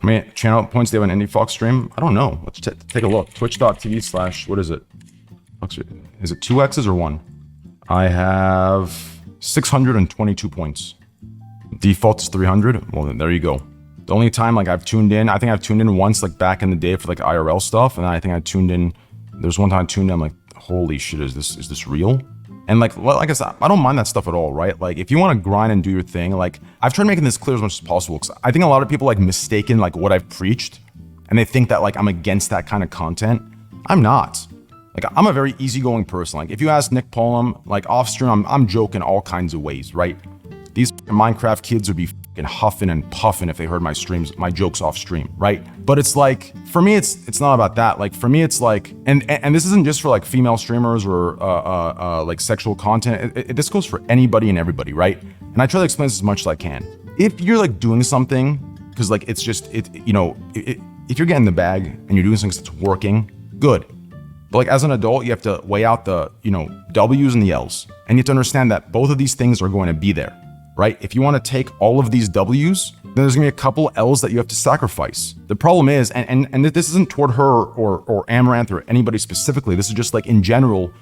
How many channel points do you have on Indie Fox stream? I don't know. Let's take a look. Twitch.tv/ what is it? Is it 2x's or 1? I have 622 points. Default is 300. Well, then there you go. The only time like I've tuned in, I think I've tuned in once like back in the day for like IRL stuff, and then I think I tuned in. There's one time I tuned in, I'm like, holy shit, is this real? And like I said, I don't mind that stuff at all, right? Like if you want to grind and do your thing, like I've tried making this clear as much as possible, because I think a lot of people like mistaken like what I've preached, and they think that like I'm against that kind of content. I'm not. Like I'm a very easygoing person. Like if you ask Nick Pollum, like off stream, I'm joking all kinds of ways, right? These Minecraft kids would be fucking huffing and puffing if they heard my streams, my jokes off stream, right? But it's like, for me, it's not about that. Like for me, it's like, and this isn't just for like female streamers or like sexual content. This goes for anybody and everybody, right? And I try to explain this as much as I can. If you're like doing something, because like it's just, if you're getting the bag and you're doing something that's working, good. But like as an adult, you have to weigh out the, W's and the L's. And you have to understand that both of these things are going to be there, right? If you want to take all of these W's, then there's gonna be a couple L's that you have to sacrifice. The problem is, and this isn't toward her or Amouranth or anybody specifically, this is just like in general,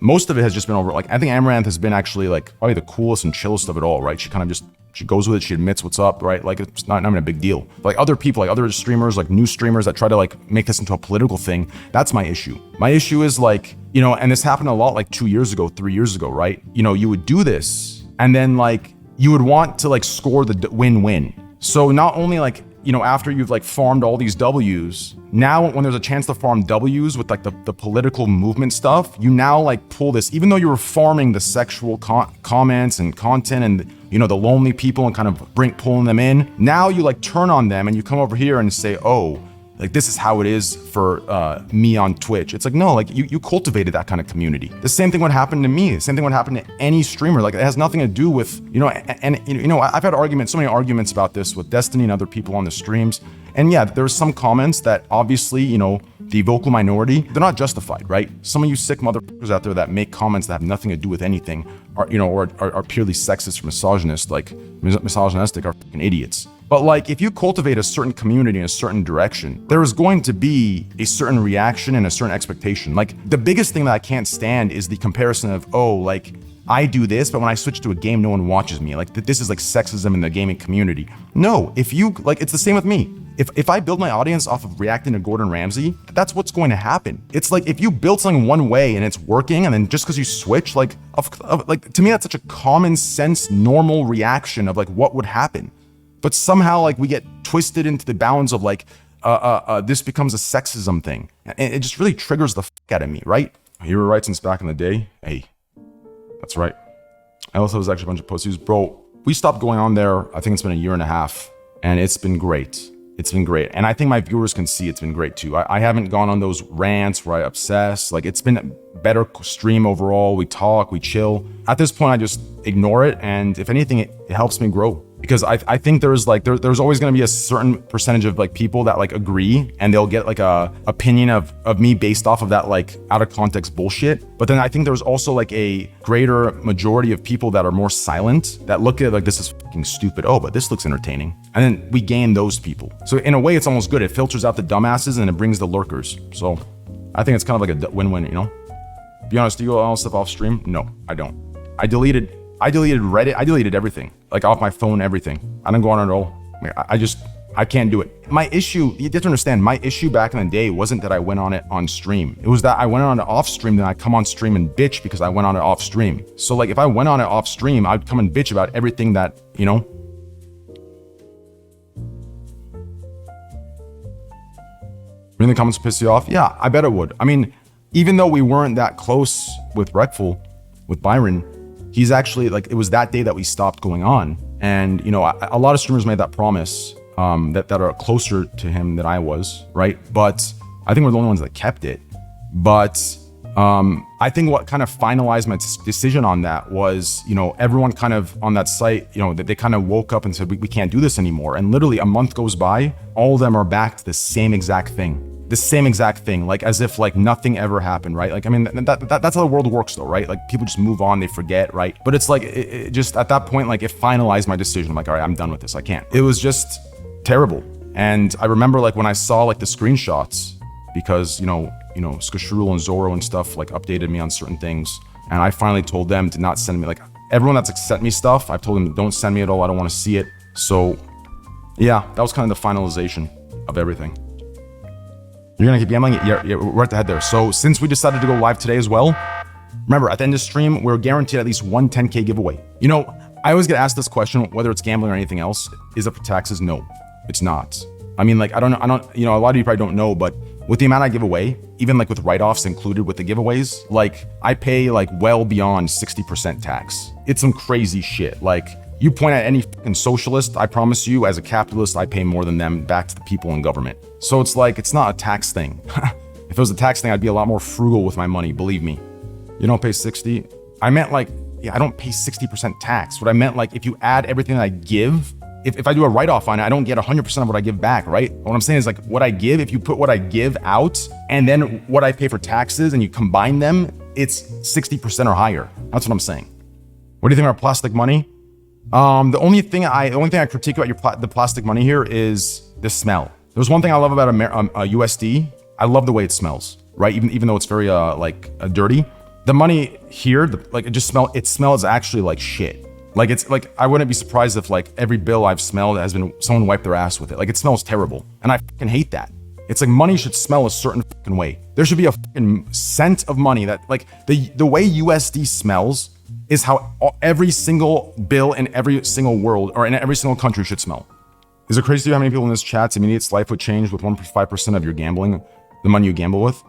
most of it has just been over, like I think Amouranth has been actually like probably the coolest and chillest of it all, right? She kind of just, she goes with it, she admits what's up, right? Like it's not even a big deal. But like other people, like other streamers, like new streamers that try to like make this into a political thing, that's my issue. My issue is like, and this happened a lot like 2 years ago, 3 years ago, right? You would do this and then like, you would want to like score the win-win. So not only like, after you've like farmed all these W's, now when there's a chance to farm W's with like the political movement stuff, you now like pull this, even though you were farming the sexual comments and content and the lonely people and kind of pulling them in, now you like turn on them and you come over here and say, oh, like this is how it is for me on Twitch. It's like, no, like you cultivated that kind of community. The same thing would happen to me. The same thing would happen to any streamer. Like it has nothing to do with, I've had arguments, so many arguments about this with Destiny and other people on the streams. And yeah, there's some comments that obviously, the vocal minority, they're not justified, right? Some of you sick motherfuckers out there that make comments that have nothing to do with anything are, are purely sexist or misogynistic are fucking idiots. But like, if you cultivate a certain community in a certain direction, there is going to be a certain reaction and a certain expectation. Like the biggest thing that I can't stand is the comparison of, oh, like I do this, but when I switch to a game, no one watches me. Like this is like sexism in the gaming community. No, if you like, it's the same with me. If I build my audience off of reacting to Gordon Ramsay, that's what's going to happen. It's like if you build something one way and it's working, and then just because you switch, like to me, that's such a common sense, normal reaction of like what would happen. But somehow like we get twisted into the bounds of like, this becomes a sexism thing. And it just really triggers the fuck out of me, right? Hero writes since back in the day. Hey, that's right. I also was actually a bunch of posts. Bro, we stopped going on there. I think it's been a year and a half, and it's been great. It's been great. And I think my viewers can see it's been great too. I haven't gone on those rants where I obsess. Like it's been a better stream overall. We talk, we chill. At this point, I just ignore it. And if anything, it helps me grow. Because I think there's always going to be a certain percentage of like people that like agree, and they'll get like a opinion of me based off of that like out of context bullshit. But then I think there's also like a greater majority of people that are more silent, that look at it like this is fucking stupid. Oh, but this looks entertaining. And then we gain those people. So in a way, it's almost good. It filters out the dumbasses and it brings the lurkers. So I think it's kind of like a win-win, Be honest, do you go all stuff off stream? No, I don't. I deleted Reddit. I deleted everything, like off my phone, everything. I don't go on it at all. I can't do it. My issue, you have to understand, my issue back in the day wasn't that I went on it on stream. It was that I went on it off stream, then I come on stream and bitch because I went on it off stream. So like if I went on it off stream, I'd come and bitch about everything that, Really comments piss you off? Yeah, I bet it would. I mean, even though we weren't that close with Wreckful, with Byron, he's actually like, it was that day that we stopped going on. And, a lot of streamers made that promise that are closer to him than I was, right? But I think we're the only ones that kept it. But I think what kind of finalized my decision on that was, everyone kind of on that site, that they kind of woke up and said, we can't do this anymore. And literally a month goes by, all of them are back to the same exact thing. The same exact thing, like as if like nothing ever happened, right? Like, I mean, that's how the world works though, right? Like people just move on, they forget, right? But it's like, it just at that point, like it finalized my decision. I'm like, all right, I'm done with this, I can't. It was just terrible. And I remember like when I saw like the screenshots, because Skashul and Zoro and stuff like updated me on certain things, and I finally told them to not send me, like everyone that's like, sent me stuff, I've told them don't send me at all, I don't want to see it. So yeah, that was kind of the finalization of everything. You're gonna keep gambling? Yeah, we're at the head there. So since we decided to go live today as well, remember at the end of the stream, we're guaranteed at least one 10K giveaway. I always get asked this question, whether it's gambling or anything else, is it for taxes? No, it's not. I mean, like, I don't, a lot of you probably don't know, but with the amount I give away, even like with write-offs included with the giveaways, like I pay like well beyond 60% tax. It's some crazy shit. Like you point at any fucking socialist, I promise you, as a capitalist, I pay more than them back to the people in government. So it's like, it's not a tax thing. If it was a tax thing, I'd be a lot more frugal with my money, believe me. You don't pay 60? I meant like, yeah, I don't pay 60% tax. What I meant, like, if you add everything that I give, if I do a write-off on it, I don't get 100% of what I give back, right? What I'm saying is like what I give, if you put what I give out and then what I pay for taxes and you combine them, it's 60% or higher. That's what I'm saying. What do you think about plastic money? The only thing I critique about the plastic money here is the smell. There's one thing I love about USD. I love the way it smells, right? Even though it's very dirty. The money here, it smells actually like shit. Like it's like, I wouldn't be surprised if like every bill I've smelled has been someone wiped their ass with it. Like it smells terrible. And I fucking hate that. It's like money should smell a certain fucking way. There should be a fucking scent of money that like the way USD smells is how every single bill in every single world or in every single country should smell. Is it crazy to you how many people in this chat's immediate life would change with 1.5% of your gambling, the money you gamble with?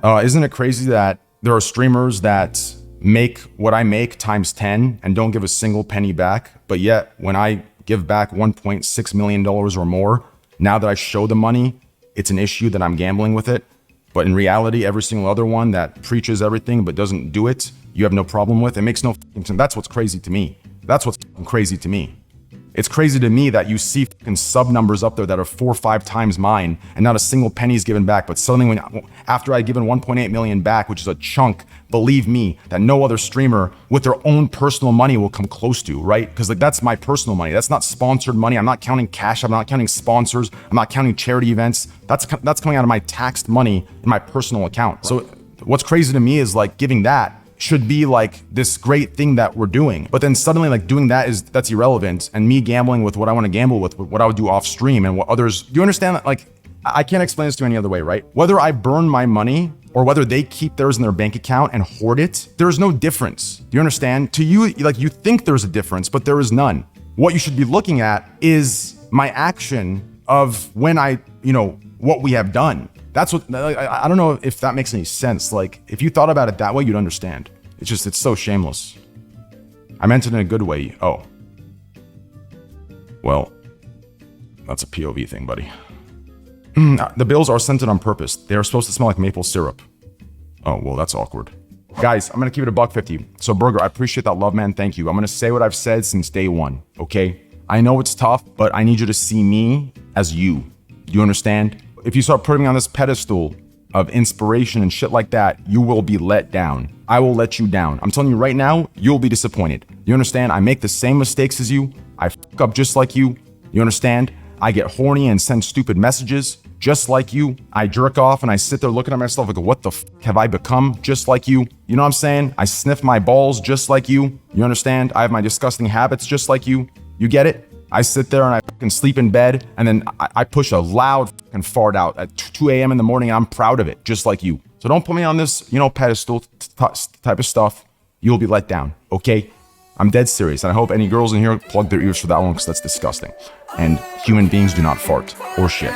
Isn't it crazy that there are streamers that make what I make times 10 and don't give a single penny back, but yet when I give back $1.6 million or more, now that I show the money, it's an issue that I'm gambling with it. But in reality, every single other one that preaches everything but doesn't do it, you have no problem with. It makes no sense. That's what's crazy to me. That's what's crazy to me. It's crazy to me that you see fucking sub numbers up there that are 4 or 5 times mine and not a single penny is given back. But suddenly after I've given 1.8 million back, which is a chunk, believe me, that no other streamer with their own personal money will come close to, right? Because like that's my personal money. That's not sponsored money. I'm not counting cash. I'm not counting sponsors. I'm not counting charity events. That's coming out of my taxed money in my personal account. So what's crazy to me is like giving that should be like this great thing that we're doing. But then suddenly like doing that's irrelevant. And me gambling with what I want to gamble with, what I would do off stream and what others, do you understand that? Like, I can't explain this to any other way, right? Whether I burn my money or whether they keep theirs in their bank account and hoard it, there's no difference. Do you understand? To you, like you think there's a difference, but there is none. What you should be looking at is my action of when what we have done. That's what, I don't know if that makes any sense. Like, if you thought about it that way, you'd understand. It's so shameless. I meant it in a good way. Oh. Well, that's a POV thing, buddy. The bills are scented on purpose. They are supposed to smell like maple syrup. Oh, well, that's awkward. Guys, I'm going to keep it $1.50. So, Burger, I appreciate that love, man. Thank you. I'm going to say what I've said since day one, okay? I know it's tough, but I need you to see me as you. Do you understand? If you start putting me on this pedestal of inspiration and shit like that, you will be let down. I will let you down. I'm telling you right now, you'll be disappointed. You understand? I make the same mistakes as you. I fuck up just like you. You understand? I get horny and send stupid messages just like you. I jerk off and I sit there looking at myself like, what the fuck have I become? Just like you. You know what I'm saying? I sniff my balls just like you. You understand? I have my disgusting habits just like you. You get it? I sit there and I fucking sleep in bed and then I push a loud fucking fart out at 2 a.m. in the morning and I'm proud of it, just like you. So don't put me on this, pedestal type of stuff. You'll be let down, okay? I'm dead serious. And I hope any girls in here plug their ears for that one because that's disgusting. And human beings do not fart or shit.